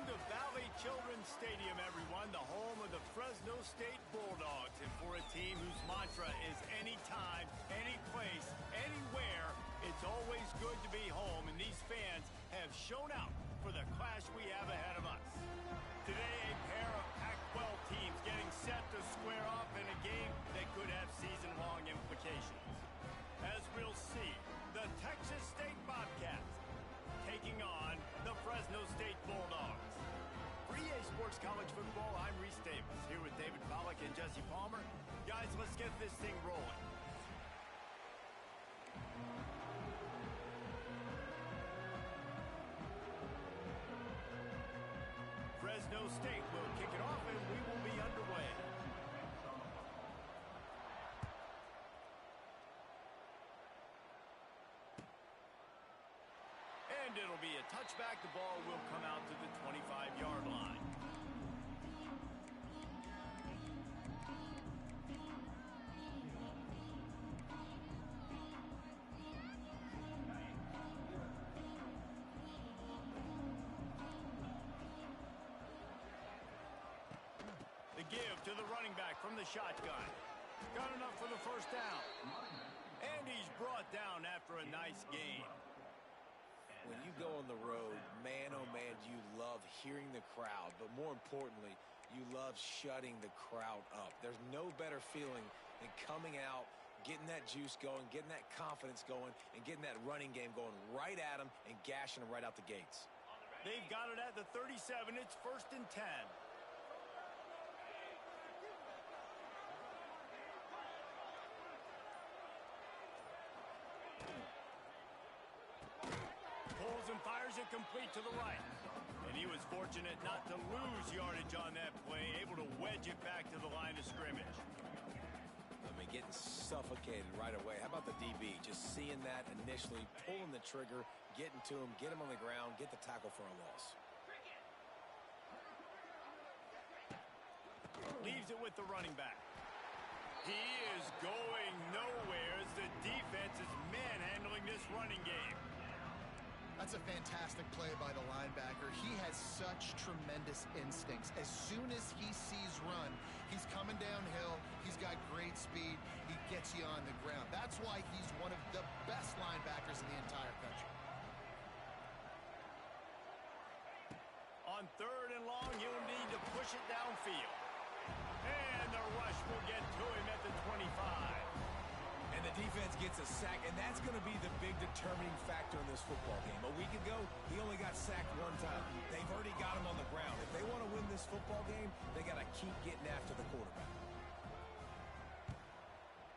Welcome to Valley Children's Stadium, everyone, the home of the Fresno State Bulldogs. And for a team whose mantra is anytime, any place, anywhere, it's always good to be home. And these fans have shown out for the clash we have ahead of us. Today, a pair of Pac-12 teams getting set to square off in a game that could have season-long implications. As we'll see, the Texas State Bobcats taking on the Fresno State Bulldogs. For EA Sports College Football, I'm Reese Davis, here with David Pollack and Jesse Palmer. Guys, let's get this thing rolling. Fresno State will kick it off, and we will be underway. And it'll be a touchback. The ball will come out to the 25-yard line. The give to the running back from the shotgun. Got enough for the first down. And he's brought down after a nice gain. When you go on the road, man, oh man, you love hearing the crowd. But more importantly, you love shutting the crowd up. There's no better feeling than coming out, getting that juice going, getting that confidence going, and getting that running game going right at them and gashing them right out the gates. They've got it at the 37. It's 1st and 10. Pulls and fires it complete to the right. And he was fortunate not to lose yardage on that play, able to wedge it back to the line of scrimmage. I mean, getting suffocated right away. How about the DB? Just seeing that initially, pulling the trigger, getting to him, get him on the ground, get the tackle for a loss. Leaves it with the running back. He is going nowhere as the defense is manhandling this running game. That's a fantastic play by the linebacker. He has such tremendous instincts. As soon as he sees run, he's coming downhill. He's got great speed. He gets you on the ground. That's why he's one of the best linebackers in the entire country. On 3rd and long, he'll need to push it downfield. And the rush will get to him at the 25. And the defense gets a sack, and that's going to be the big determining factor in this football game. A week ago, he only got sacked one time. They've already got him on the ground. If they want to win this football game, they got to keep getting after the quarterback.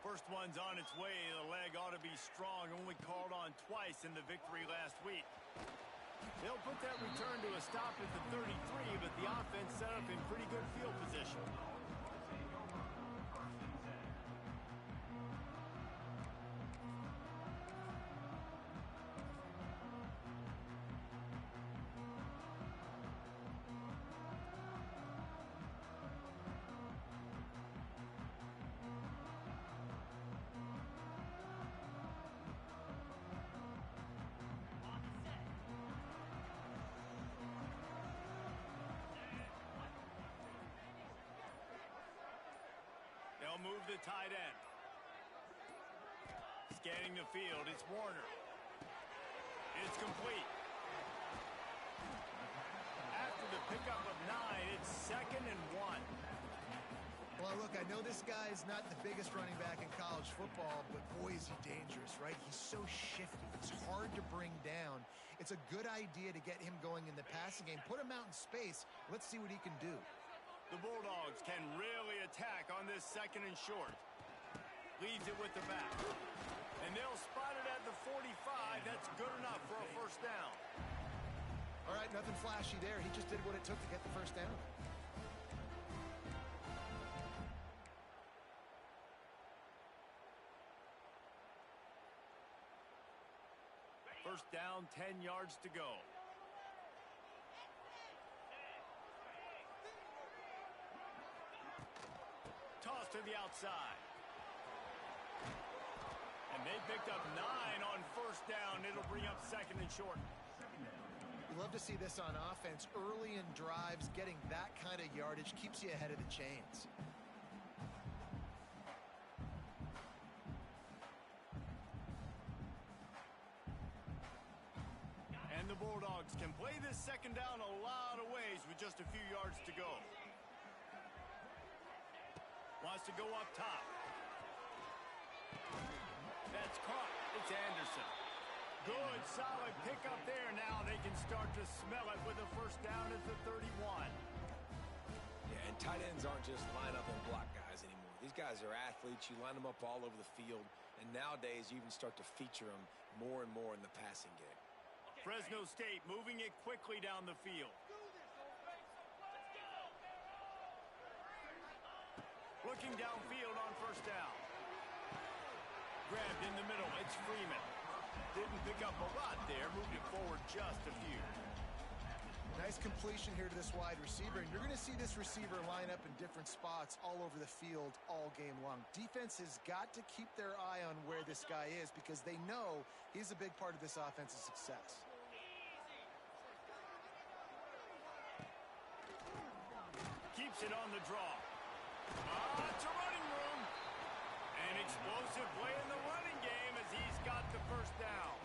First one's on its way. The leg ought to be strong. Only called on twice in the victory last week. They'll put that return to a stop at the 33, but the offense set up in pretty good field position. They'll move the tight end. Scanning the field, it's Warner. It's complete. After the pickup of 9, it's 2nd and 1. Well, look, I know this guy's not the biggest running back in college football, but boy, is he dangerous, right? He's so shifty. He's hard to bring down. It's a good idea to get him going in the passing game. Put him out in space. Let's see what he can do. The Bulldogs can really attack on this 2nd and short. Leaves it with the back. And they'll spot it at the 45. That's good enough for a first down. All right, nothing flashy there. He just did what it took to get the first down. First down, 10 yards to go. Toss to the outside. And they picked up 9 on first down. It'll bring up 2nd and short. love to see this on offense. Early in drives, getting that kind of yardage keeps you ahead of the chains. And the Bulldogs can play this second down a lot of ways with just a few yards to go. Wants to go up top. That's caught. It's Anderson. Good, solid pickup there. Now they can start to smell it with a first down at the 31. Yeah, and tight ends aren't just line up and block guys anymore. These guys are athletes. You line them up all over the field. And nowadays, you even start to feature them more and more in the passing game. Fresno State moving it quickly down the field. Looking downfield on first down. Grabbed in the middle. It's Freeman. Didn't pick up a lot there. Moved it forward just a few. Nice completion here to this wide receiver. And you're going to see this receiver line up in different spots all over the field all game long. Defense has got to keep their eye on where this guy is because they know he's a big part of this offense's success. Keeps it on the draw. It's a running room. An explosive play in the running game as he's got the first down.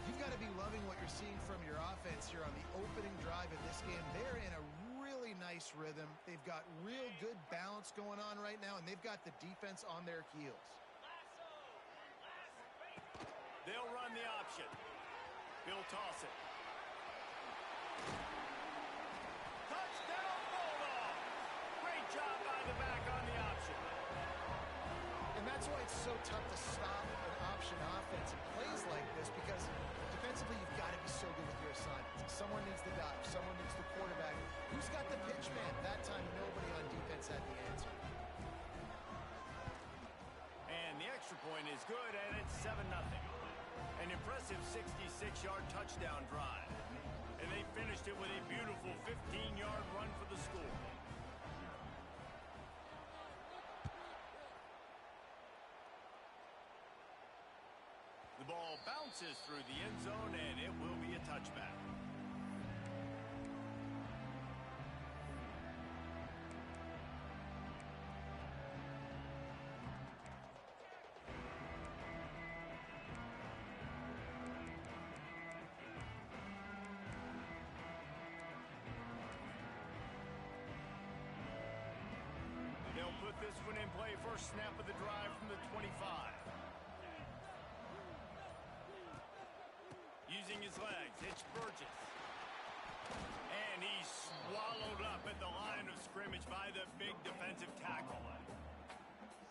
You've got to be loving what you're seeing from your offense here on the opening drive of this game. They're in a really nice rhythm. They've got real good balance going on right now, and they've got the defense on their heels. They'll run the option. He'll toss it. Touchdown, Bulldog! Great job by the back on the option. And that's why it's so tough to stop an option offense in plays like this because defensively you've got to be so good with your assignments. Someone needs the dive. Someone needs the quarterback. Who's got the pitch man? That time nobody on defense had the answer. And the extra point is good, and it's 7-0. An impressive 66-yard touchdown drive. And they finished it with a beautiful 15-yard run for the score. The ball bounces through the end zone, and it will be a touchback. They'll put this one in play. First snap of the drive from the 25. Using his legs, it's Burgess. And he's swallowed up at the line of scrimmage by the big defensive tackle.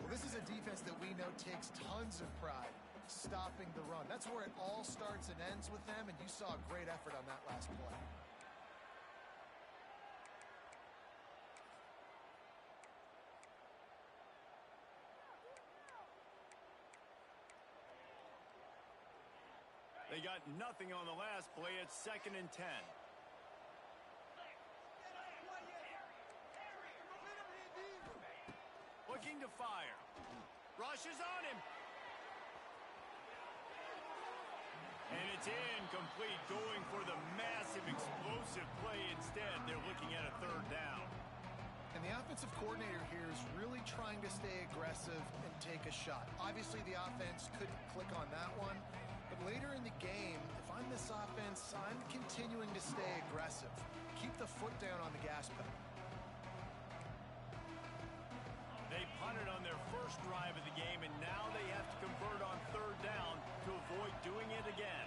Well, this is a defense that we know takes tons of pride stopping the run. That's where it all starts and ends with them, and you saw a great effort on that last play. They got nothing on the last play. It's 2nd and 10. Looking to fire. Rushes on him. And it's incomplete, going for the massive explosive play instead. They're looking at a 3rd down. And the offensive coordinator here is really trying to stay aggressive and take a shot. Obviously, the offense couldn't click on that one. But later in the game, if I'm this offense, I'm continuing to stay aggressive. Keep the foot down on the gas pedal. They punted on their first drive of the game, and now they have to convert on 3rd down to avoid doing it again.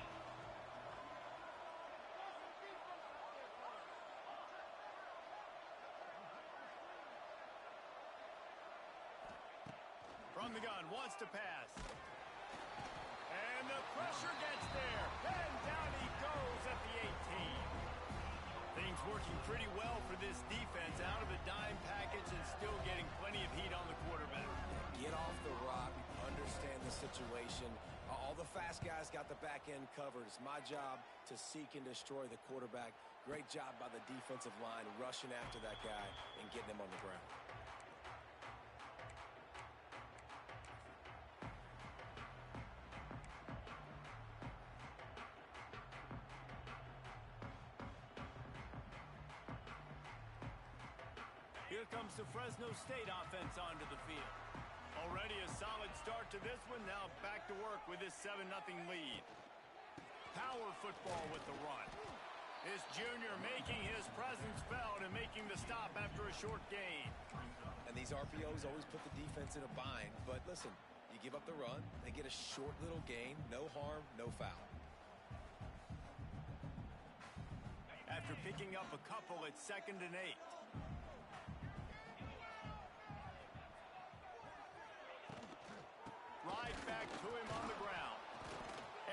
From the gun, wants to pass. And the pressure gets there. And down he goes at the 18. Things working pretty well for this defense. Out of the dime package and still getting plenty of heat on the quarterback. Get off the rock, understand the situation. All the fast guys got the back end covered. It's my job to seek and destroy the quarterback. Great job by the defensive line rushing after that guy and getting him on the ground. Here comes the Fresno State offense onto the field. Already a solid start to this one. Now back to work with this 7-0 lead. Power football with the run. This junior making his presence felt and making the stop after a short gain. And these RPOs always put the defense in a bind. But listen, you give up the run, they get a short little gain. No harm, no foul. After picking up a couple, it's 2nd and 8. Right back to him on the ground.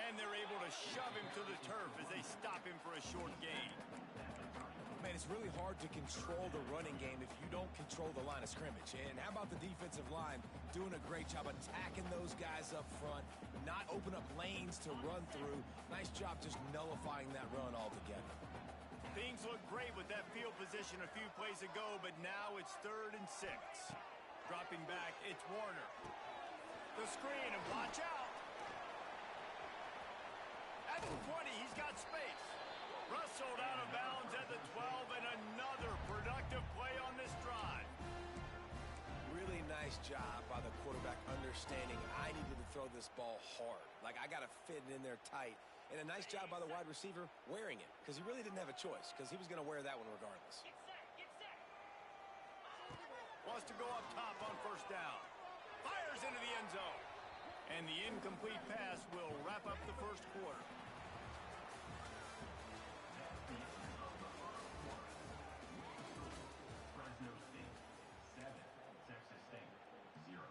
And they're able to shove him to the turf as they stop him for a short gain. Man, it's really hard to control the running game if you don't control the line of scrimmage. And how about the defensive line doing a great job attacking those guys up front, not open up lanes to run through. Nice job just nullifying that run altogether. Things look great with that field position a few plays ago, but now it's 3rd and 6. Dropping back, it's Warner. The screen, and watch out. At the 20, he's got space. Wrestled out of bounds at the 12, and another productive play on this drive. Really nice job by the quarterback understanding I needed to throw this ball hard. Like, I got to fit it in there tight. And a nice job by the wide receiver wearing it, because he really didn't have a choice, because he was going to wear that one regardless. Wants to go up top on 1st down. Fires into the end zone. And the incomplete pass will wrap up the 1st quarter. Fresno State 7, Texas State 0.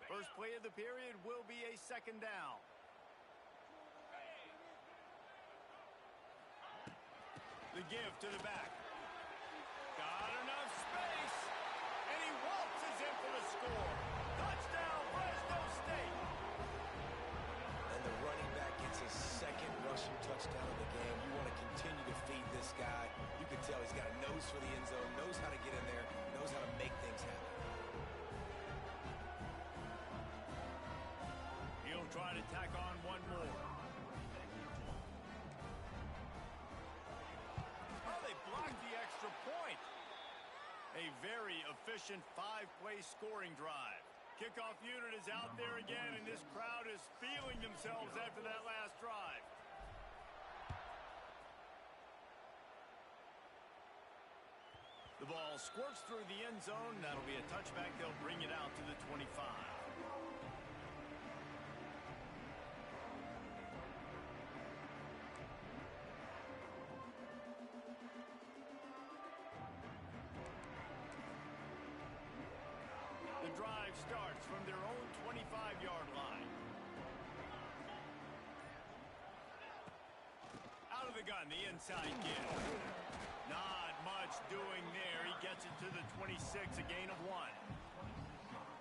First play of the period will be a 2nd down. The give to the back. Got enough space. And he waltzes in for the score. Touchdown, Fresno State. And the running back gets his 2nd rushing touchdown of the game. You want to continue to feed this guy. You can tell he's got a nose for the end zone, knows how to get in there, knows how to make things happen. He'll try to tack on one more. Oh, they blocked the extra point. A very efficient 5-play scoring drive. Kickoff unit is out there again, and this crowd is feeling themselves after that last drive. The ball squirts through the end zone. That'll be a touchback. They'll bring it out to the 25. The drive starts from their own 25-yard line. Out of the gun, the inside give. Not much doing there. He gets it to the 26, a gain of 1.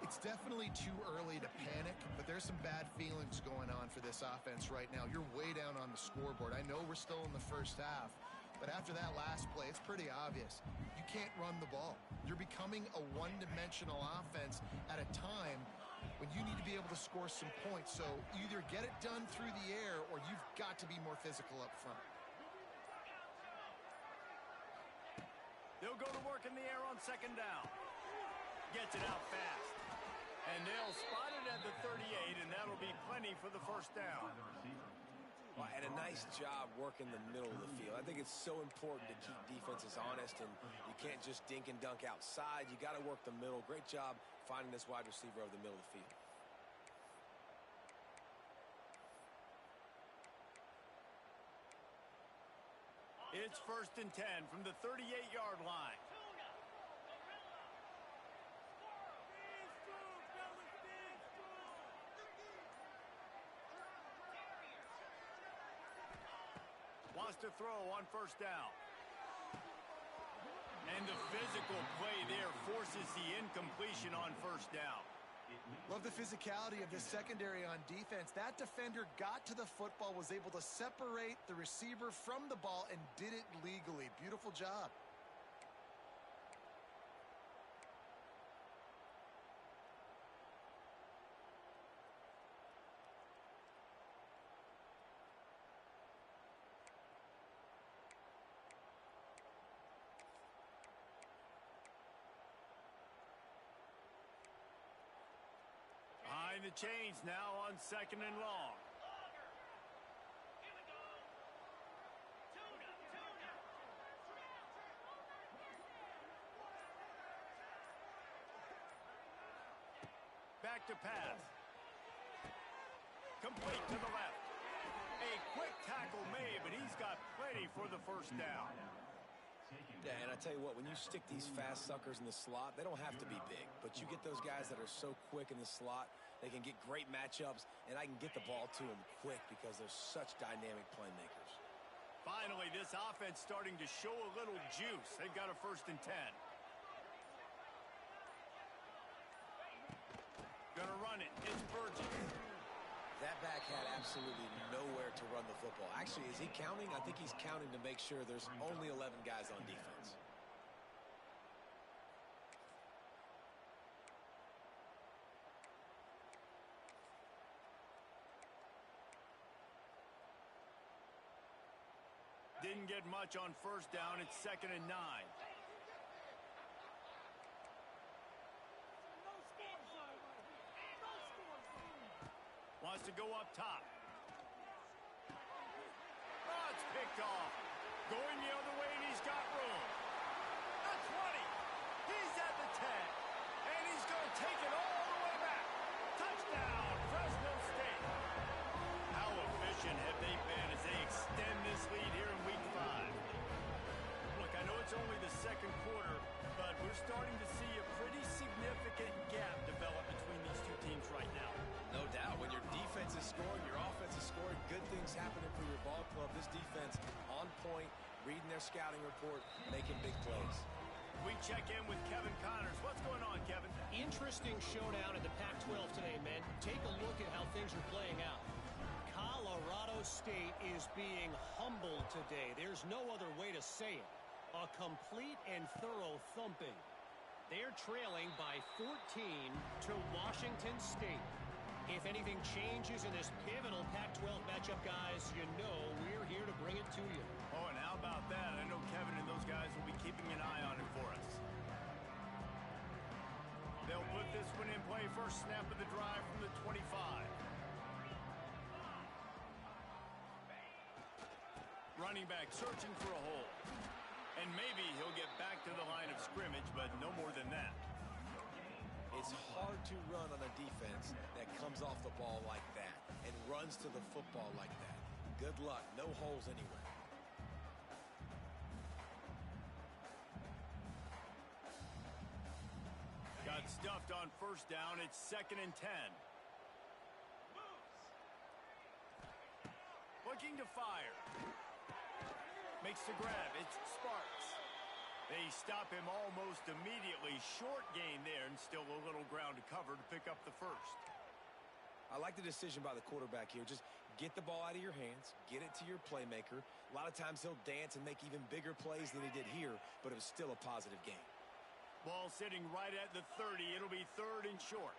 It's definitely too early to panic, but there's some bad feelings going on for this offense right now. You're way down on the scoreboard. I know we're still in the 1st half, but after that last play, it's pretty obvious. You can't run the ball. You're becoming a one-dimensional offense at a time when you need to be able to score some points. So either get it done through the air or you've got to be more physical up front. They'll go to work in the air on 2nd down. Gets it out fast. And they'll spot it at the 38, and that'll be plenty for the 1st down. Well, and a nice job working the middle of the field. I think it's so important to keep defenses honest, and you can't just dink and dunk outside. You got to work the middle. Great job finding this wide receiver over the middle of the field. It's 1st and 10 from the 38-yard line. Wants to throw on 1st down. And the physical play there forces the incompletion on 1st down. Love the physicality of this secondary on defense. That defender got to the football, was able to separate the receiver from the ball, and did it legally. Beautiful job. Running the chains now on 2nd and long. Back to pass. Complete to the left. A quick tackle made, but he's got plenty for the first down. Yeah, and I tell you what, when you stick these fast suckers in the slot, they don't have to be big. But you get those guys that are so quick in the slot, they can get great matchups, and I can get the ball to them quick because they're such dynamic playmakers. Finally, this offense starting to show a little juice. They've got a 1st and 10. Gonna run it. It's Burgess. That back had absolutely nowhere to run the football. Actually, is he counting? I think he's counting to make sure there's only 11 guys on defense. Didn't get much on 1st down. It's 2nd and 9. Wants to go up top. Oh, it's picked off. Going the other way, and he's got room. The 20. He's at the 10. And he's going to take it all the way back. Touchdown, Fresno State. How efficient have they been as they extend this lead here in Week 5? Look, I know it's only the 2nd quarter, but we're starting to see a pretty significant gap develop between these two teams right now. No doubt. When your defense is scoring, your offense is scoring, good things happening for your ball club. This defense on point, reading their scouting report, making big plays. We check in with Kevin Connors. What's going on, Kevin? Interesting showdown in the Pac-12 today, man. Take a look at how things are playing out. Colorado State is being humbled today. There's no other way to say it. A complete and thorough thumping. They're trailing by 14 to Washington State. If anything changes in this pivotal Pac-12 matchup, guys, you know we're here to bring it to you. Oh, and how about that? I know Kevin and those guys will be keeping an eye on it for us. They'll put this one in play. First snap of the drive from the 25. Running back searching for a hole. And maybe he'll get back to the line of scrimmage, but no more than that. It's hard to run on a defense that comes off the ball like that and runs to the football like that. Good luck. No holes anywhere. Got stuffed on 1st down. It's 2nd and 10. Looking to fire. Makes the grab. It's Sparks. They stop him almost immediately. Short gain there, and still a little ground to cover to pick up the 1st. I like the decision by the quarterback here. Just get the ball out of your hands, get it to your playmaker. A lot of times he'll dance and make even bigger plays than he did here, but it was still a positive game. Ball sitting right at the 30. It'll be 3rd and short.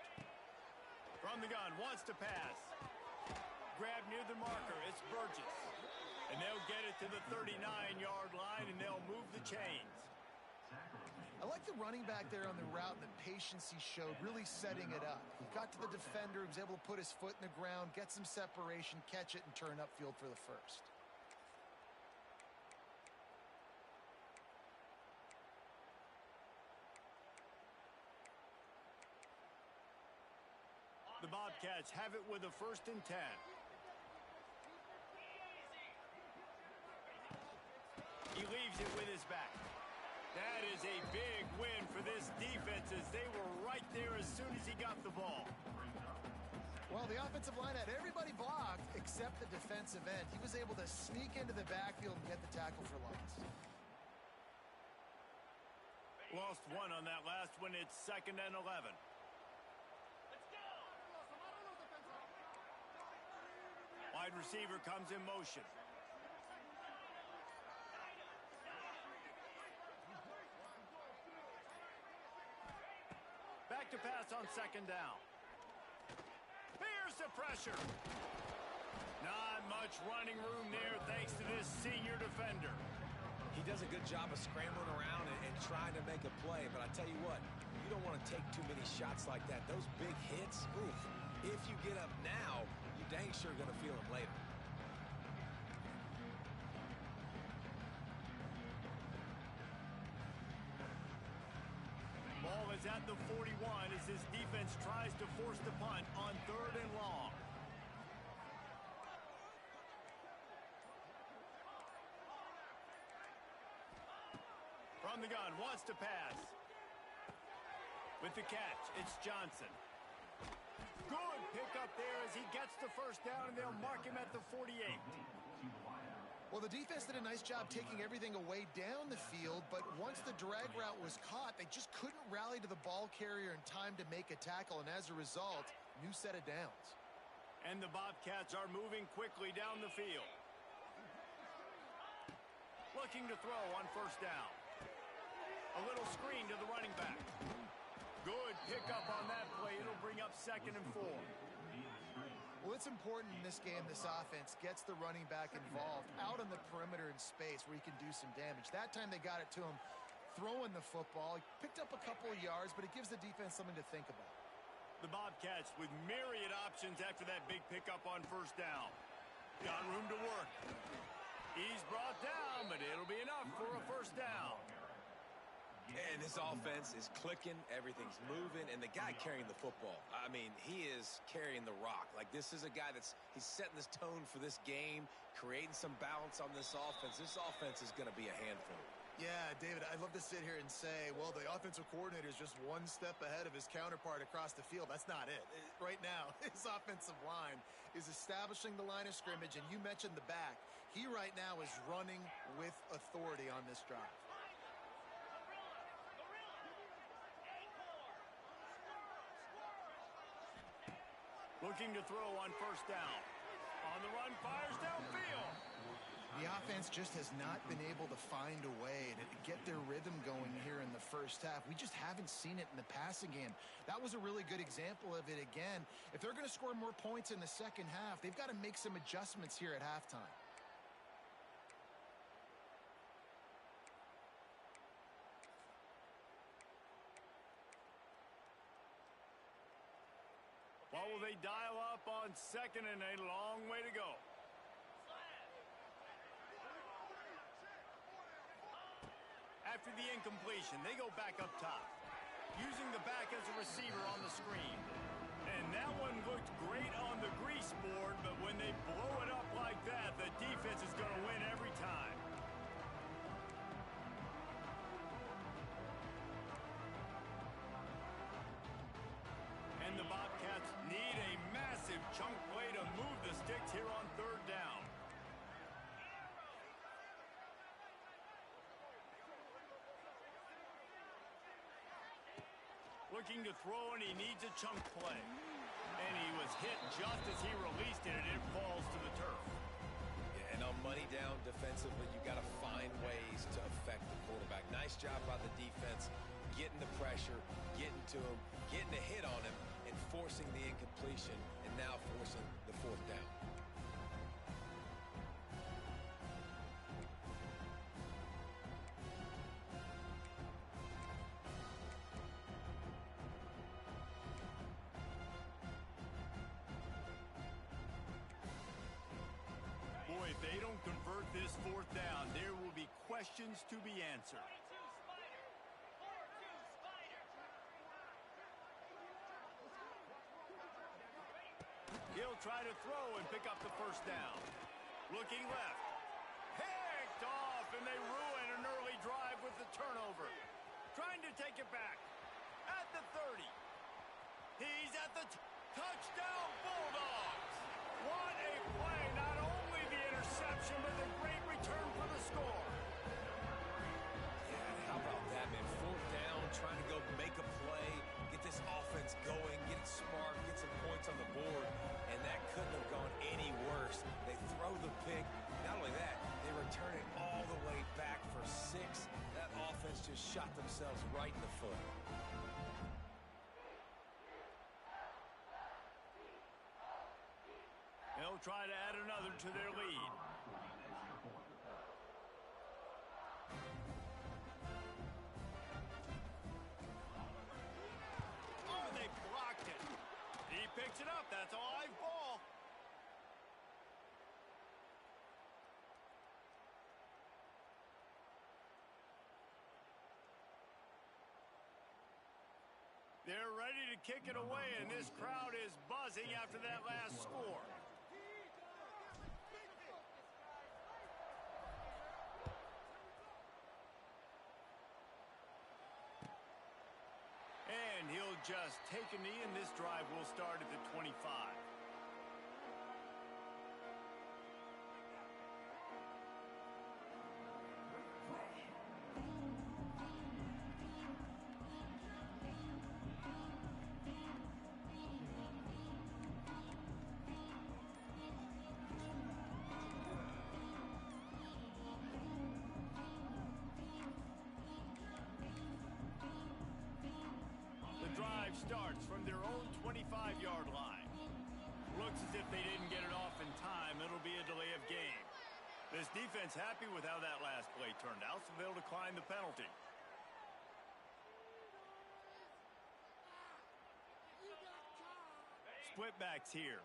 From the gun, wants to pass. Grab near the marker. It's Burgess. And they'll get it to the 39-yard line, and they'll move the chains. I like the running back there on the route and the patience he showed, really setting it up. He got to the defender, he was able to put his foot in the ground, get some separation, catch it, and turn upfield for the 1st. The Bobcats have it with a 1st and 10. He leaves it with his back. That is a big win for this defense as they were right there as soon as he got the ball. Well, the offensive line had everybody blocked except the defensive end. He was able to sneak into the backfield and get the tackle for loss. Lost one on that last one. It's 2nd and 11. Wide receiver comes in motion. Back to pass on 2nd down. Here's the pressure. Not much running room there thanks to this senior defender. He does a good job of scrambling around and trying to make a play, but I tell you what, you don't want to take too many shots like that. Those big hits, oof, If you get up now, you're dang sure going to feel them later. Ball is at the 41 as his defense tries to force the punt on 3rd and long. From the gun, wants to pass. With the catch, it's Johnson. Good pickup there as he gets the first down, and they'll mark him at the 48. Well, the defense did a nice job taking everything away down the field, but once the drag route was caught, they just couldn't rally to the ball carrier in time to make a tackle, and as a result, new set of downs. And the Bobcats are moving quickly down the field. Looking to throw on 1st down. A little screen to the running back. Good pickup on that play. It'll bring up 2nd and 4. Well, it's important in this game this offense gets the running back involved out on the perimeter in space where he can do some damage. That time they got it to him throwing the football. He picked up a couple of yards, but it gives the defense something to think about. The Bobcats with myriad options after that big pickup on 1st down. Got room to work. He's brought down, but it'll be enough for a 1st down. And this offense is clicking, everything's moving, and the guy carrying the football, I mean, he is carrying the rock. Like, this is a guy he's setting this tone for this game, creating some balance on this offense. This offense is going to be a handful. Yeah, David, I'd love to sit here and say, well, the offensive coordinator is just one step ahead of his counterpart across the field. That's not it. Right now, his offensive line is establishing the line of scrimmage, and you mentioned the back. He right now is running with authority on this drive. Looking to throw on 1st down. On the run, fires downfield. The offense just has not been able to find a way to get their rhythm going here in the 1st half. We just haven't seen it in the passing game. That was a really good example of it again. If they're going to score more points in the 2nd half, they've got to make some adjustments here at halftime. What will they dial up on 2nd and a long way to go? After the incompletion, they go back up top, using the back as a receiver on the screen. And that one looked great on the grease board, but when they blow it up like that, the defense is going to win every time. And the Bobcats need a massive chunk play to move the sticks here on 3rd down. Looking to throw, and he needs a chunk play. And he was hit just as he released it, and it falls to the turf. Yeah, and on money down defensively, you got to find ways to affect the quarterback. Nice job by the defense, getting the pressure, getting to him, getting a hit on him, and forcing the incompletion, and now forcing the 4th down. Boy, if they don't convert this 4th down, there will be questions to be answered. He'll try to throw and pick up the 1st down. Looking left. Picked off, and they ruin an early drive with the turnover. Trying to take it back. At the 30. He's at the touchdown Bulldogs. What a play. Not only the interception, but the great return for the score. Yeah, how about that, man? 4th down, trying to go make a play, get this offense going, get it spark, get some points on the board, and that couldn't have gone any worse. They throw the pick. Not only that, they return it all the way back for 6. That offense just shot themselves right in the foot. They'll try to add another to their lead. Oh, they blocked it. He picks it up. They're ready to kick it away, and this crowd is buzzing after that last score. And he'll just take a knee, and this drive will start at the 25. Drive starts from their own 25-yard line. Looks as if they didn't get it off in time. It'll be a delay of game. This defense happy with how that last play turned out, so they'll decline the penalty. Split backs here.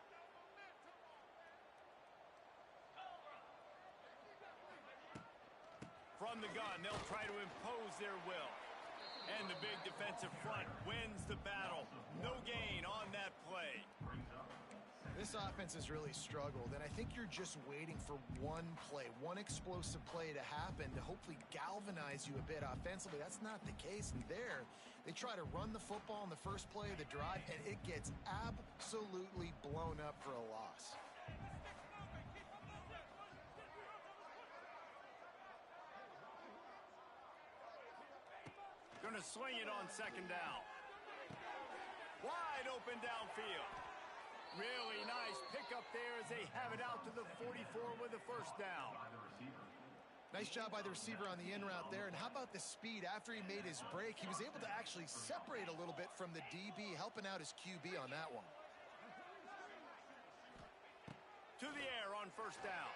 From the gun, they'll try to impose their will. And the big defensive front wins the battle. No gain on that play. This offense has really struggled, and I think you're just waiting for one play, one explosive play to happen to hopefully galvanize you a bit offensively. That's not the case. And there, they try to run the football in the first play of the drive, and it gets absolutely blown up for a loss. Going to sling it on second down. Wide open downfield. Really nice pickup there as they have it out to the 44 with a first down. Nice job by the receiver on the in route there. And how about the speed? After he made his break, he was able to actually separate a little bit from the DB, helping out his QB on that one. To the air on first down.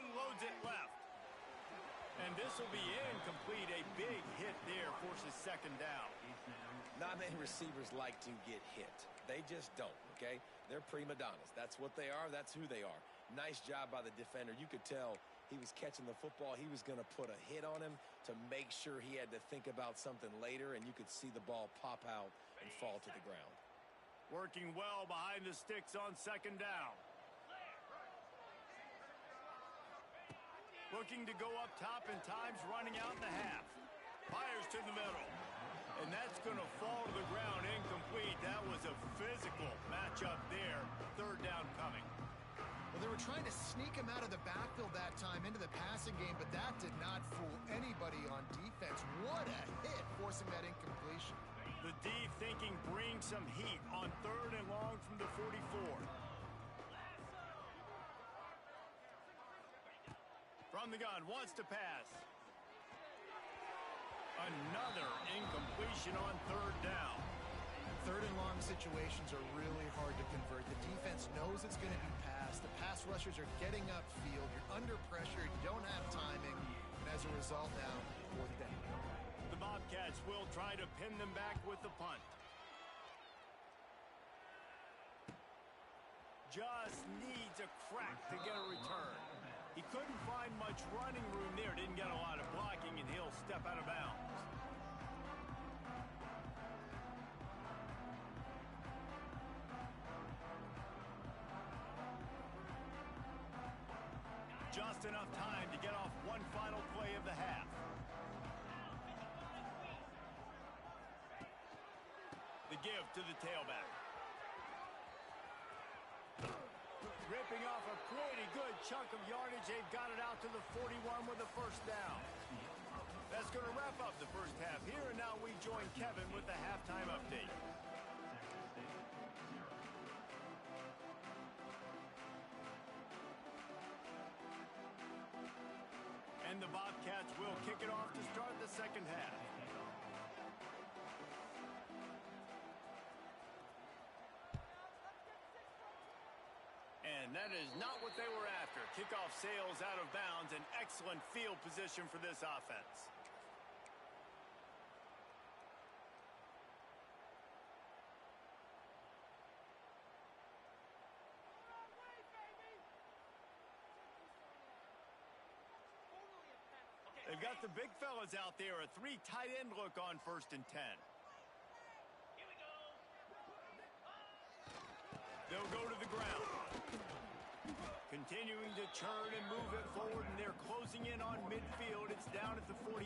Unloads it left. And this will be incomplete. A big hit there forces second down. Not many receivers like to get hit. They just don't, okay? They're prima donnas. That's what they are. That's who they are. Nice job by the defender. You could tell he was catching the football. He was going to put a hit on him to make sure he had to think about something later, and you could see the ball pop out and fall to the ground. Working well behind the sticks on second down. Looking to go up top, and time's running out in the half. Fires to the middle. And that's going to fall to the ground incomplete. That was a physical matchup there. Third down coming. Well, they were trying to sneak him out of the backfield that time into the passing game, but that did not fool anybody on defense. What a hit, forcing that incompletion. The D thinking bring some heat on third and long from the 44. From the gun, wants to pass. Another incompletion on third down. Third and long situations are really hard to convert. The defense knows it's going to be passed. The pass rushers are getting upfield. You're under pressure. You don't have timing. And as a result now, fourth down. The Bobcats will try to pin them back with the punt. Just needs a crack to get a return. He couldn't find much running room there. Didn't get a lot of blocking, and he'll step out of bounds. Just enough time to get off one final play of the half. The give to the tailback. Ripping off a pretty good chunk of yardage. They've got it out to the 41 with a first down. That's going to wrap up the first half here, and now we join Kevin with the halftime update. And the Bobcats will kick it off to start the second half. And that is not what they were after. Kickoff sails out of bounds. An excellent field position for this offense. They've got the big fellas out there. A three tight end look on 1st and 10. They'll go to the ground. Continuing to churn and move it forward, and they're closing in on midfield. It's down at the 48.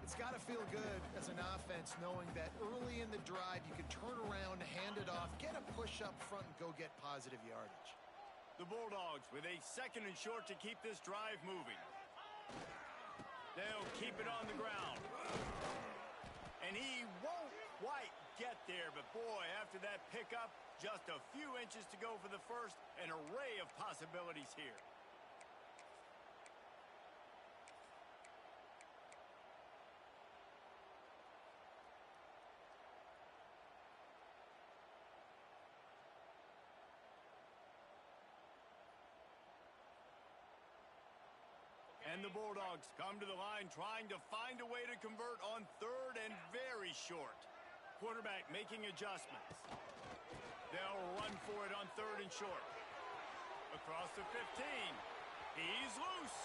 It's got to feel good as an offense knowing that early in the drive you can turn around, hand it off, get a push up front, and go get positive yardage. The Bulldogs with a 2nd and short to keep this drive moving. They'll keep it on the ground. And he won't quite get there, but boy, after that pickup, just a few inches to go for the first. An array of possibilities here. And the Bulldogs come to the line trying to find a way to convert on 3rd and very short. Quarterback making adjustments. They'll run for it on 3rd and short. Across the 15. He's loose.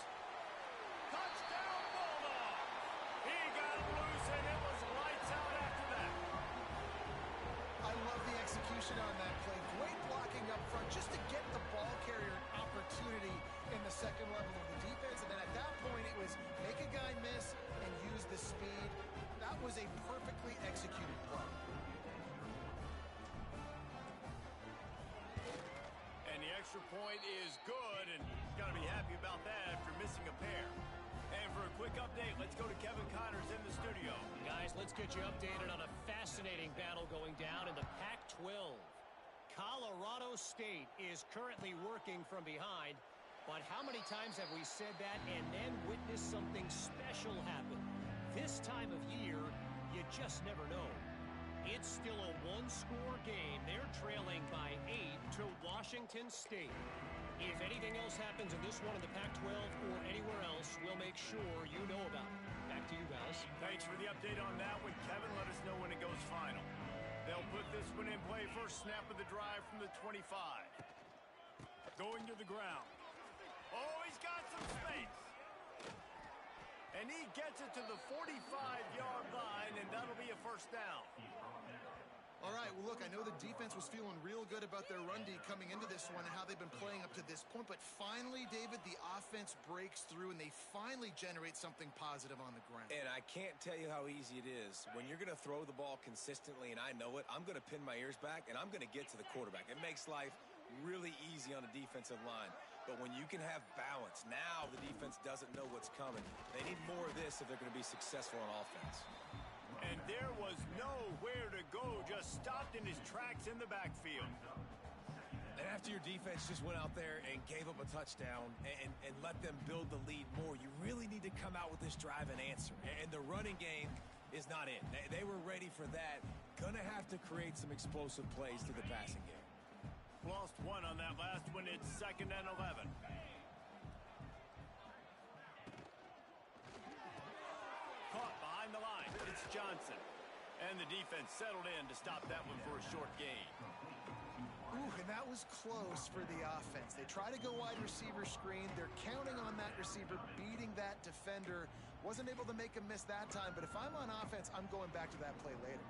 Touchdown, Bulldogs! He got loose, and it was lights out after that. I love the execution on that play. Great blocking up front just to get the ball carrier an opportunity in the 2nd level of the defense. And then at that point, it was make a guy miss and use the speed. That was a perfectly executed play. And the extra point is good, and got to be happy about that after missing a pair. And for a quick update, let's go to Kevin Connors in the studio. Guys, let's get you updated on a fascinating battle going down in the Pac-12. Colorado State is currently working from behind, but how many times have we said that and then witnessed something special happen? This time of year, you just never know. It's still a one-score game. They're trailing by 8 to Washington State. If anything else happens in this one in the Pac-12 or anywhere else, we'll make sure you know about it. Back to you guys. Thanks for the update on that one, Kevin. Let us know when it goes final. They'll put this one in play. First snap of the drive from the 25. Going to the ground. Oh, he's got some space. And he gets it to the 45-yard line, and that'll be a first down. All right, well, look, I know the defense was feeling real good about their run D coming into this one and how they've been playing up to this point. But finally, David, the offense breaks through, and they finally generate something positive on the ground. And I can't tell you how easy it is. When you're going to throw the ball consistently, and I know it, I'm going to pin my ears back, and I'm going to get to the quarterback. It makes life really easy on a defensive line. But when you can have balance, now the defense doesn't know what's coming. They need more of this if they're going to be successful on offense. And there was nowhere to go, just stopped in his tracks in the backfield. And after your defense just went out there and gave up a touchdown and let them build the lead more, you really need to come out with this drive and answer. And the running game is not in. They were ready for that. Gonna have to create some explosive plays to the passing game. Lost one on that last one. It's 2nd and 11. Caught behind the line. It's Johnson. And the defense settled in to stop that one for a short gain. Ooh, and that was close for the offense. They try to go wide receiver screen. They're counting on that receiver beating that defender. Wasn't able to make a miss that time, but if I'm on offense, I'm going back to that play later.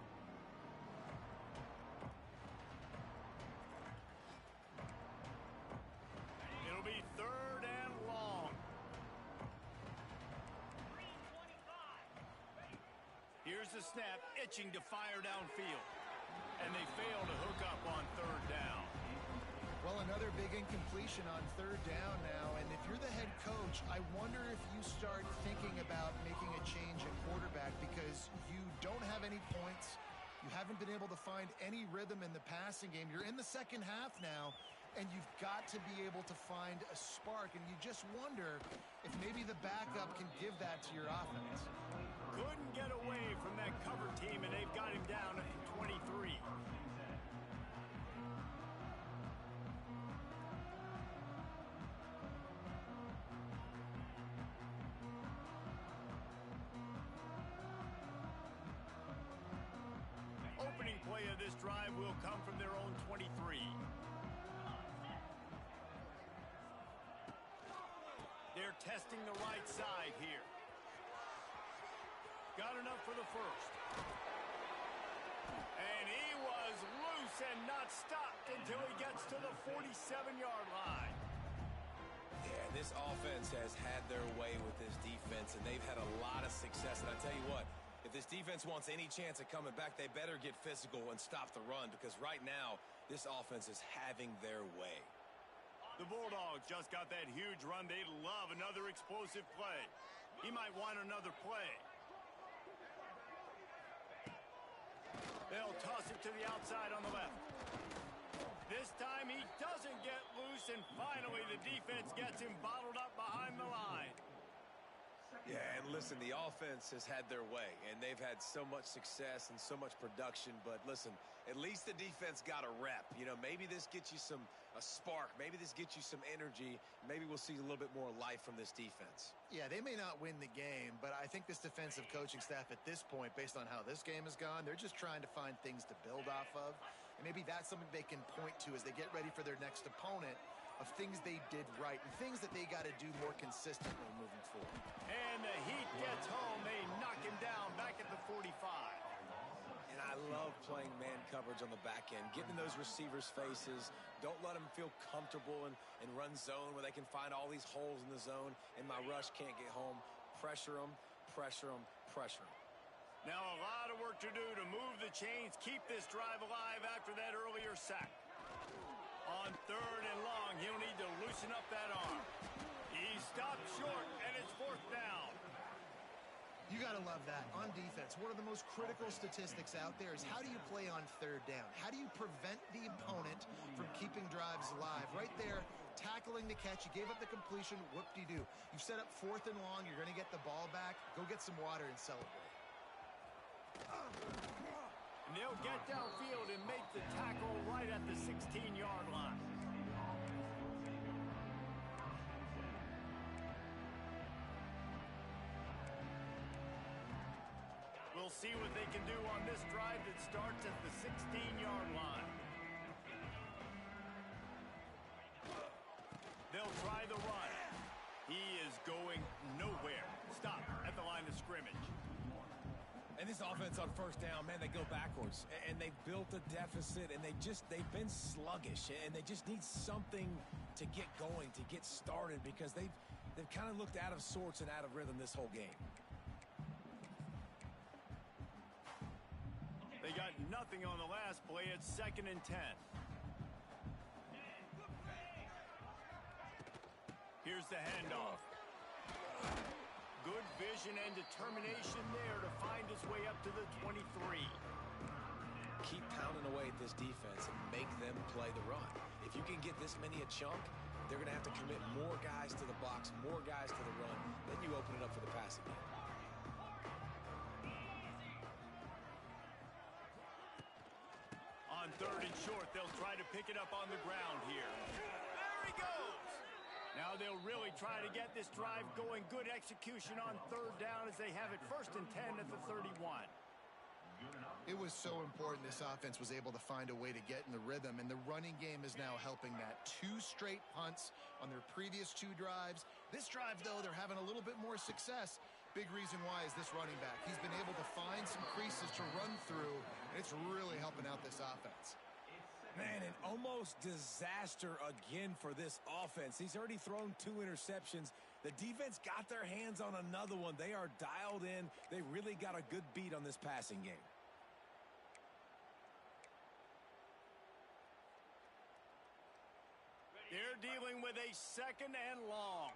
It'll be 3rd and long. Here's the snap, itching to fire downfield. And they fail to hook up on 3rd down. Well, another big incompletion on 3rd down now, and if you're the head coach, I wonder if you start thinking about making a change at quarterback because you don't have any points. You haven't been able to find any rhythm in the passing game. You're in the second half now, and you've got to be able to find a spark, and you just wonder if maybe the backup can give that to your offense. Couldn't get away from that cover team, and they've got him down at the 23. Opening play of this drive will come from their own 23. They're testing the right side here. Got enough for the first. And he was loose moves and not stopped until he gets to the 47-yard line. Yeah, this offense has had their way with this defense, and they've had a lot of success. And I tell you what, if this defense wants any chance of coming back, they better get physical and stop the run, because right now, this offense is having their way. The Bulldogs just got that huge run. They love another explosive play. He might want another play. They'll toss it to the outside on the left. This time he doesn't get loose, and finally the defense gets him bottled up behind the line. Yeah, and listen, the offense has had their way, and they've had so much success and so much production. But listen, at least the defense got a rep. You know, maybe this gets you a spark. Maybe this gets you some energy. Maybe we'll see a little bit more life from this defense. Yeah, they may not win the game, but I think this defensive coaching staff at this point, based on how this game has gone, they're just trying to find things to build off of. And maybe that's something they can point to as they get ready for their next opponent, of things they did right and things that they got to do more consistently moving forward. And the Heat gets home. They knock him down back at the 45. And I love playing man coverage on the back end, getting those receivers' faces. Don't let them feel comfortable and run zone where they can find all these holes in the zone and my rush can't get home. Pressure them, pressure them, pressure them. Now a lot of work to do to move the chains, keep this drive alive after that earlier sack. On 3rd and long, he'll need to loosen up that arm. He stopped short, and it's 4th down. You got to love that. On defense, one of the most critical statistics out there is how do you play on 3rd down? How do you prevent the opponent from keeping drives alive? Right there, tackling the catch. You gave up the completion. Whoop-de-doo. You've set up 4th and long. You're going to get the ball back. Go get some water and celebrate. And they'll get downfield and make the tackle right at the 16-yard line. We'll see what they can do on this drive that starts at the 16-yard line. They'll try the run. He is going nowhere. Stop at the line of scrimmage. And this offense on 1st down, man, they go backwards. And they've built a deficit, and they've been sluggish. And they just need something to get going, to get started, because they've kind of looked out of sorts and out of rhythm this whole game. They got nothing on the last play. It's 2nd and 10. Here's the handoff. Good vision and determination there to find his way up to the 23. Keep pounding away at this defense and make them play the run. If you can get this many a chunk, they're going to have to commit more guys to the box, more guys to the run. Then you open it up for the passing game. On 3rd and short, they'll try to pick it up on the ground here. There he goes! Now they'll really try to get this drive going. Good execution on 3rd down as they have it 1st and 10 at the 31. It was so important this offense was able to find a way to get in the rhythm, and the running game is now helping that. 2 straight punts on their previous 2 drives. This drive, though, they're having a little bit more success. Big reason why is this running back. He's been able to find some creases to run through, and it's really helping out this offense. Man, an almost disaster again for this offense. He's already thrown 2 interceptions. The defense got their hands on another one. They are dialed in. They really got a good beat on this passing game. They're dealing with a 2nd and long.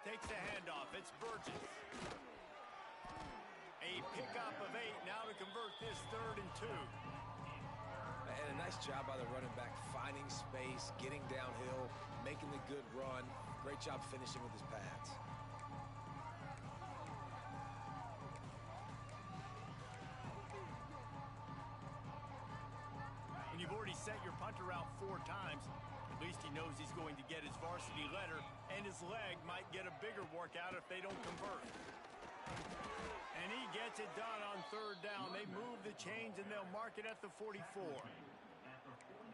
Takes the handoff. It's Burgess. A pickup of 8 now to convert this 3rd and 2. And a nice job by the running back, finding space, getting downhill, making the good run. Great job finishing with his pads. When you've already set your punter out 4 times, at least he knows he's going to get his varsity letter, and his leg might get a bigger workout if they don't convert. And he gets it done on 3rd down. They move the chains, and they'll mark it at the 44.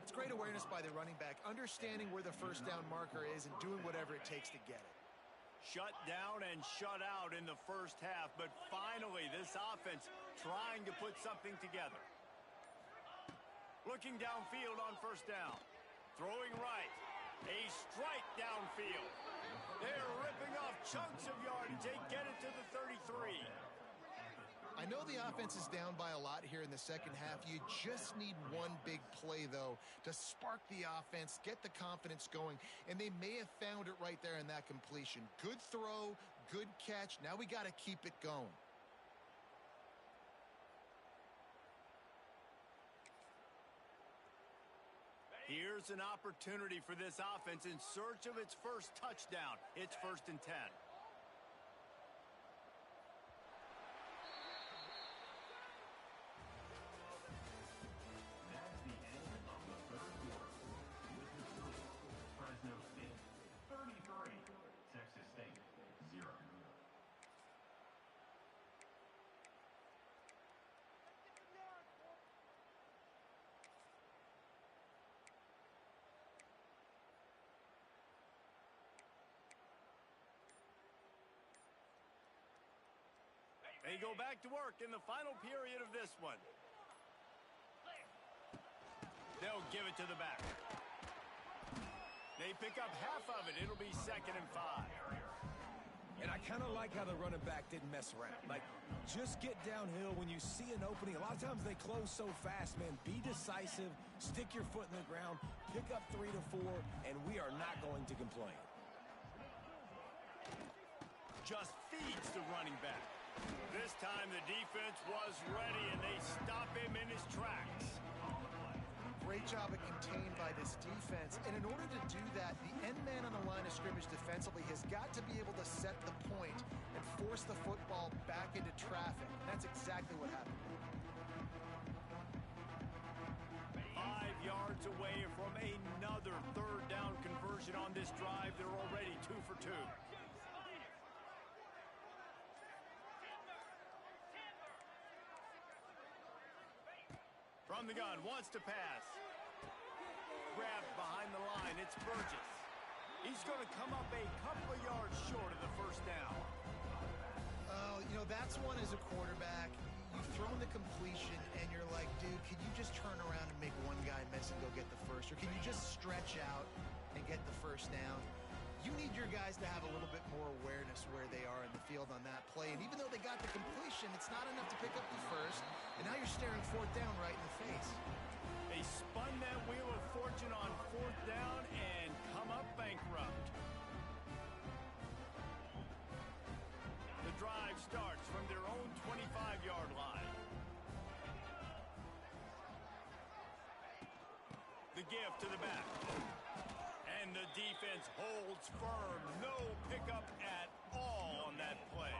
It's great awareness by the running back, understanding where the 1st down marker is and doing whatever it takes to get it. Shut down and shut out in the first half, but finally this offense trying to put something together. Looking downfield on first down. Throwing right. A strike downfield. They're ripping off chunks of yardage. They get it to the 33. I know the offense is down by a lot here in the second half. You just need one big play, though, to spark the offense, get the confidence going, and they may have found it right there in that completion. Good throw, good catch. Now we got to keep it going. Here's an opportunity for this offense in search of its first touchdown. It's 1st and 10. That's the end of the third quarter. With the score, Fresno State 33, Texas State 0. They go back to work in the final period of this one. They'll give it to the back. They pick up half of it. It'll be 2nd and 5. And I kind of like how the running back didn't mess around. Like, just get downhill when you see an opening. A lot of times they close so fast, man. Be decisive, stick your foot in the ground, pick up 3 to 4, and we are not going to complain. Just feeds the running back. This time the defense was ready, and they stop him in his tracks. Great job of contained by this defense. And in order to do that, the end man on the line of scrimmage defensively has got to be able to set the point and force the football back into traffic. That's exactly what happened. 5 yards away from another 3rd down conversion on this drive. They're already 2 for 2. From the gun, wants to pass. Grabbed behind the line, it's Burgess. He's going to come up a couple of yards short of the 1st down. Oh, you know, that's one as a quarterback. You've thrown the completion, and you're like, dude, can you just turn around and make one guy miss and go get the first? Or can you just stretch out and get the 1st down? You need your guys to have a little bit more awareness where they are in the field on that play. And even though they got the completion, it's not enough to pick up the 1st. And now you're staring 4th down right in the face. They spun that wheel of fortune on 4th down and come up bankrupt. The drive starts from their own 25-yard line. The give to the back. And the defense holds firm. No pickup at all on that play.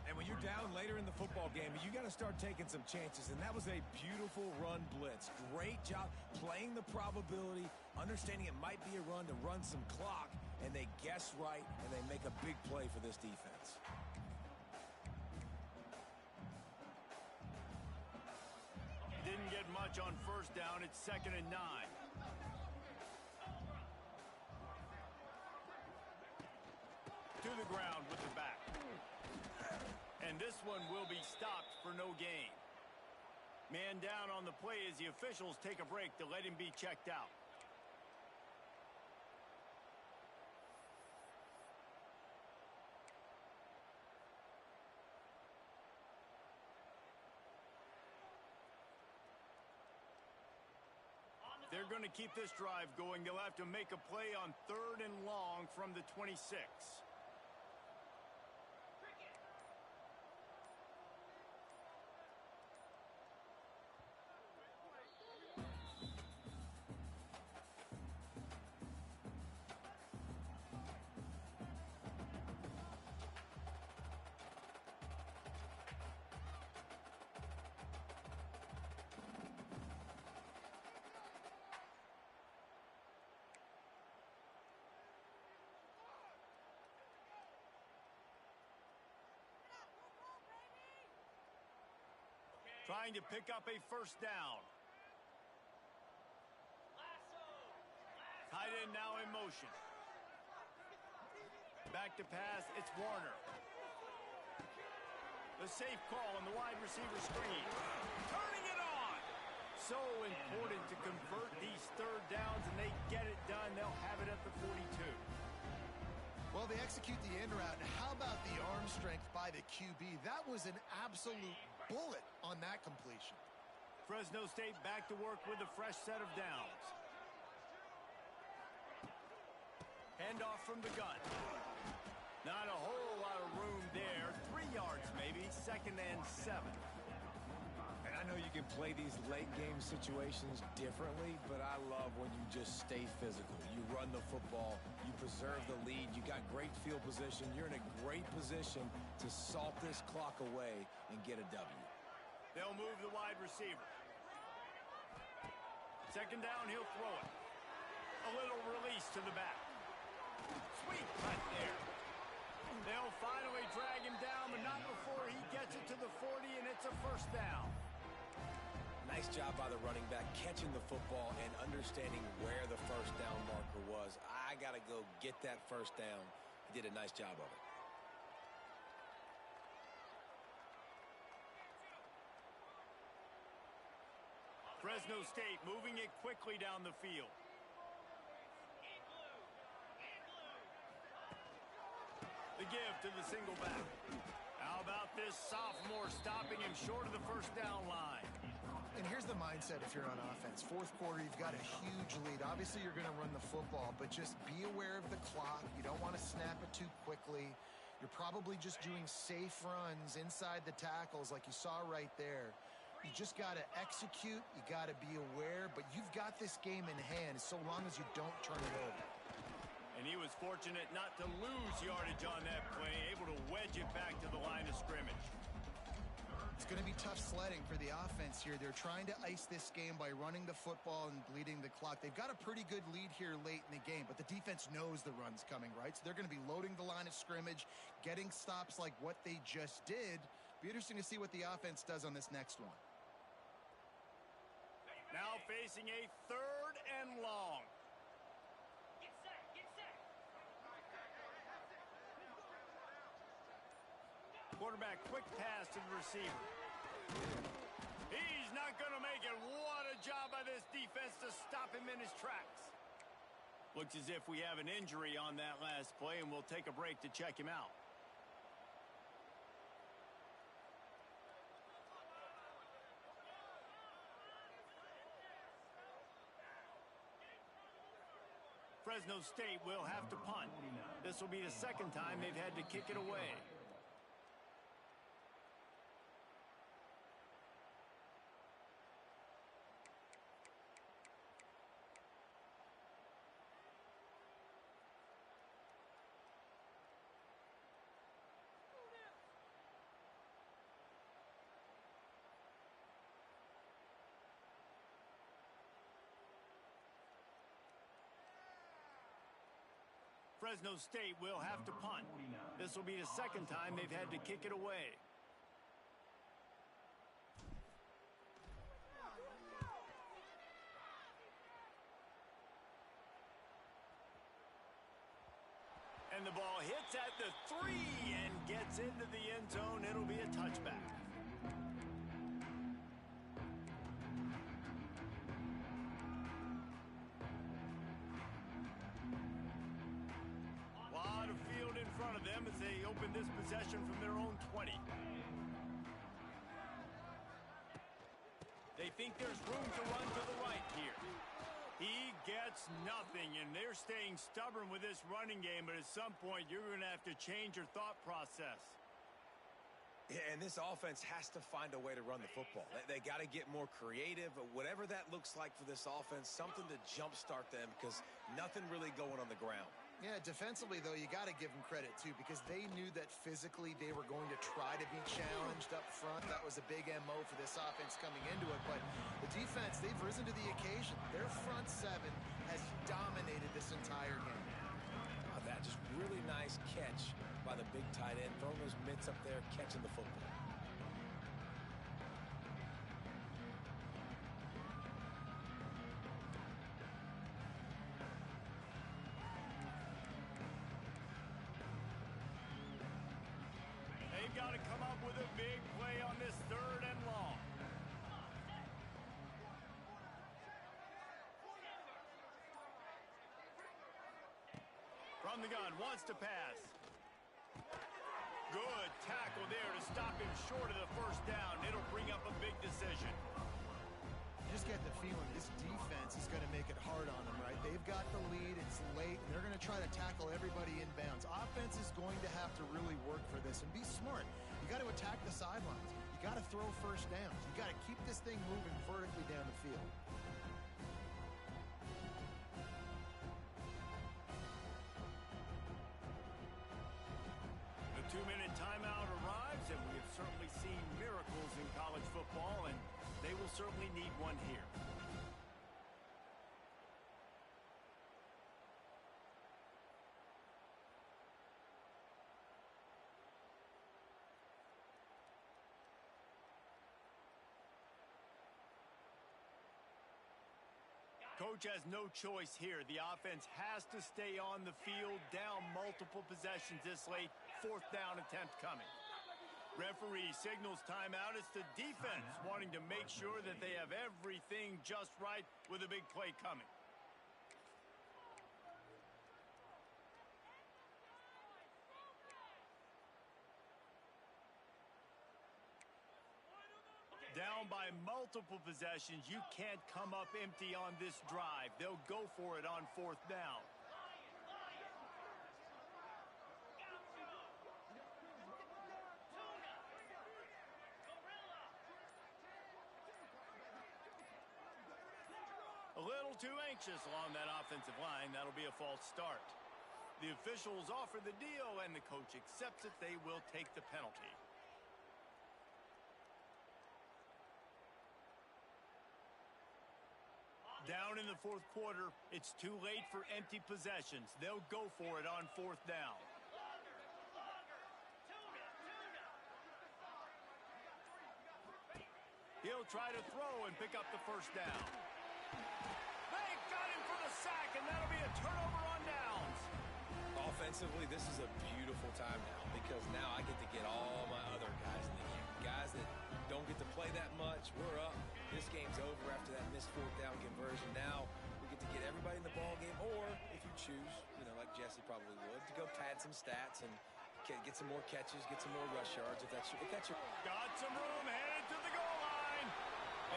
And when you're down later in the football game, you got to start taking some chances. And that was a beautiful run blitz. Great job playing the probability, understanding it might be a run to run some clock. And they guess right, and they make a big play for this defense. Didn't get much on 1st down. It's 2nd and 9. To the ground with the back. And this one will be stopped for no gain. Man down on the play as the officials take a break to let him be checked out. They're going to keep this drive going. They'll have to make a play on 3rd and long from the 26. Trying to pick up a 1st down. Tight end now in motion. Back to pass, it's Warner. The safe call on the wide receiver screen. Turning it on! So important to convert these third downs, and they get it done. They'll have it at the 42. Well, they execute the in route. And how about the arm strength by the QB? That was an absolute bullet on that completion. Fresno State back to work with a fresh set of downs. Handoff from the gun. Not a whole lot of room there. 3 yards maybe, 2nd and 7. And I know you can play these late game situations differently, but I love when you just stay physical. You run the football, you preserve the lead, you got great field position, you're in a great position to salt this clock away and get a W. They'll move the wide receiver. 2nd down, he'll throw it. A little release to the back. Sweet cut there. They'll finally drag him down, but not before he gets it to the 40, and it's a 1st down. Nice job by the running back catching the football and understanding where the 1st down marker was. I got to go get that 1st down. He did a nice job of it. Fresno State moving it quickly down the field. The give to the single back. How about this sophomore stopping him short of the 1st down line? And here's the mindset if you're on offense. 4th quarter, you've got a huge lead. Obviously, you're going to run the football, but just be aware of the clock. You don't want to snap it too quickly. You're probably just doing safe runs inside the tackles like you saw right there. You just got to execute. You got to be aware, but you've got this game in hand so long as you don't turn it over. And he was fortunate not to lose yardage on that play, able to wedge it back to the line of scrimmage. It's going to be tough sledding for the offense here. They're trying to ice this game by running the football and bleeding the clock. They've got a pretty good lead here late in the game, but the defense knows the run's coming, right? So they're going to be loading the line of scrimmage, getting stops like what they just did. Be interesting to see what the offense does on this next one. Now facing a 3rd and long. Quarterback, quick pass to the receiver. He's not going to make it. What a job by this defense to stop him in his tracks. Looks as if we have an injury on that last play, and we'll take a break to check him out. Fresno State will have to punt. This will be the 2nd time they've had to kick it away. Fresno State will have to punt. This will be the 2nd time they've had to kick it away. And the ball hits at the 3 and gets into the end zone. It'll be a touchback. As they open this possession from their own 20. They think there's room to run to the right here. He gets nothing, and they're staying stubborn with this running game, but at some point you're going to have to change your thought process. Yeah, and this offense has to find a way to run the football. They got to get more creative, whatever that looks like for this offense, something to jumpstart them because nothing really going on the ground. Yeah, defensively, though, you got to give them credit, too, because they knew that physically they were going to try to be challenged up front. That was a big MO for this offense coming into it. But the defense, they've risen to the occasion. Their front 7 has dominated this entire game. That just really nice catch by the big tight end, throwing those mitts up there, catching the football. They got to come up with a big play on this 3rd and long. From the gun, wants to pass. Good tackle there to stop him short of the 1st down. It'll bring up a big decision. You just get the feeling this defense is going to make it hard on them, right? They've got the lead. It's late, and they're going to try to tackle everybody inbounds. Offense is going to have to really work for this and be smart. You got to attack the sidelines. You got to throw 1st downs. You got to keep this thing moving vertically down the field. The 2-minute timeout arrives, and we have certainly seen miracles in college football, and they will certainly need one here. Coach has no choice here. The offense has to stay on the field, down multiple possessions this late. 4th down attempt coming. Referee signals timeout. It's the defense wanting to make sure that they have everything just right with a big play coming. Down by multiple possessions, you can't come up empty on this drive. They'll go for it on 4th down. A little too anxious along that offensive line. That'll be a false start. The officials offer the deal, and the coach accepts it. They will take the penalty. Down in the 4th quarter, it's too late for empty possessions. They'll go for it on 4th down. He'll try to throw and pick up the 1st down. They got him for the sack, and that'll be a turnover on downs. Offensively, this is a beautiful time now because now I get to get all my other guys in the game. Guys that don't get to play that much. We're up. This game's over after that missed 4th down conversion. Now we get to get everybody in the ball game, or if you choose, like Jesse probably would, to go pad some stats and get some more catches, get some more rush yards. If that's your... Got some room, headed to the goal line.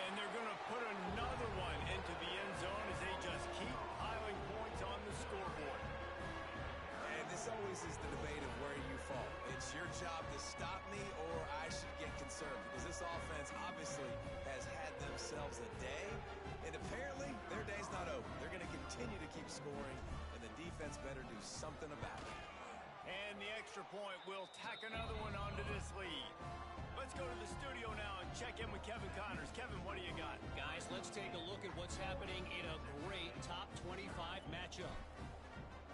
And they're going to put another one into the end zone as they just keep piling points on the scoreboard. And this always is the debate of where you fall. It's your job to stop me, or I should get concerned, because this offense obviously has had themselves a day, and apparently their day's not over. They're going to continue to keep scoring, and the defense better do something about it. And the extra point will tack another one onto this lead. Let's go to the studio now and check in with Kevin Connors. Kevin, what do you got? Guys, let's take a look at what's happening in a great top 25 matchup.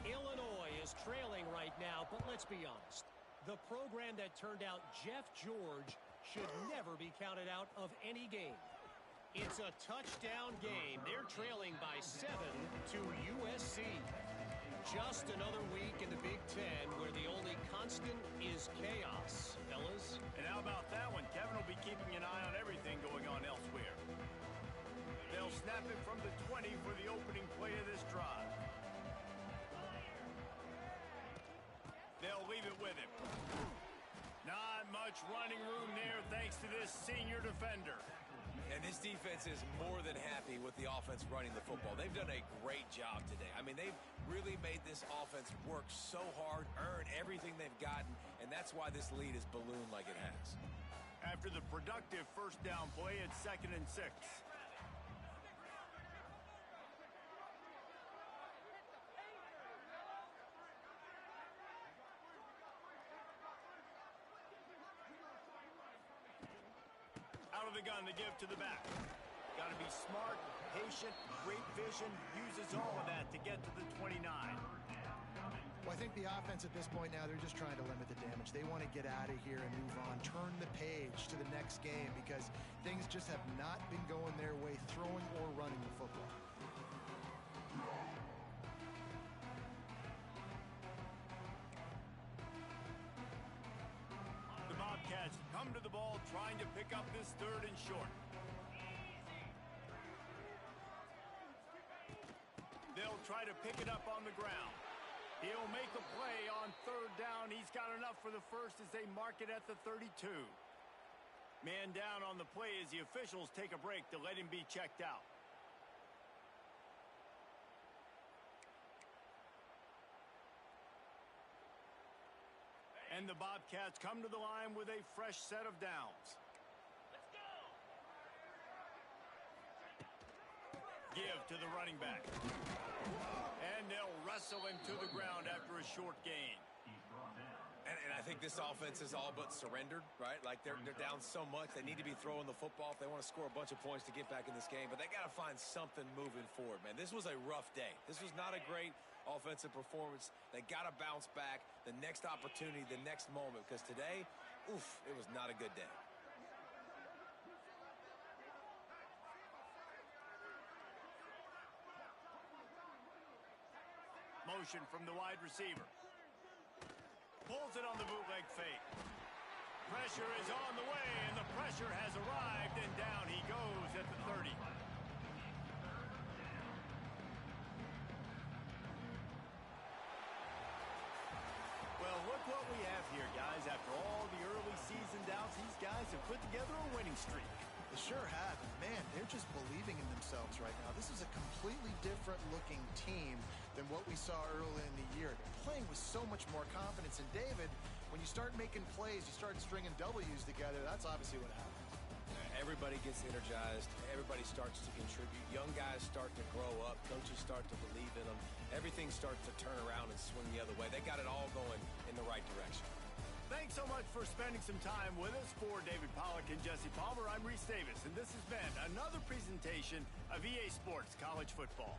Illinois is trailing right now, but let's be honest. The program that turned out Jeff George should never be counted out of any game. It's a touchdown game. They're trailing by 7 to USC. Just another week in the Big Ten where the only constant is chaos, fellas. And how about that one? Kevin will be keeping an eye on everything going on elsewhere. They'll snap it from the 20 for the opening play of this drive. They'll leave it with him. Not much running room there thanks to this senior defender. And this defense is more than happy with the offense running the football. They've done a great job today. I mean, they've really made this offense work so hard, earn everything they've gotten, and that's why this lead is ballooned like it has. After the productive 1st down play, it's 2nd and 6. Out of the gun to give to the back. Got to be smart, patient, great vision, uses all of that to get to the 29. Well, I think the offense at this point now, they're just trying to limit the damage. They want to get out of here and move on, turn the page to the next game because things just have not been going their way, throwing or running the football. The come to the ball trying to pick up this 3rd and short. They'll try to pick it up on the ground. He'll make a play on 3rd down. He's got enough for the first as they mark it at the 32. Man down on the play as the officials take a break to let him be checked out. And the Bobcats come to the line with a fresh set of downs. Let's go! Give to the running back. And they'll wrestle him to the ground after a short gain. He's brought down. And I think this offense is all but surrendered, right? Like they're down so much. They need to be throwing the football if they want to score a bunch of points to get back in this game. But they got to find something moving forward, man. This was a rough day. This was not a great offensive performance. They got to bounce back the next opportunity, the next moment. Because today, oof, it was not a good day. Motion from the wide receiver. Pulls it on the bootleg fake. Pressure is on the way, and the pressure has arrived, and down he goes at the 30. Well, look what we have here, guys. After all the early season doubts, these guys have put together a winning streak. They sure have. And man, they're just believing in themselves right now. This is a completely different looking team than what we saw early in the year. They're playing with so much more confidence. And David, when you start making plays, you start stringing W's together, that's obviously what happens. Everybody gets energized. Everybody starts to contribute. Young guys start to grow up. Coaches start to believe in them. Everything starts to turn around and swing the other way. They got it all going in the right direction. Thanks so much for spending some time with us. For David Pollack and Jesse Palmer, I'm Reese Davis, and this has been another presentation of EA Sports College Football.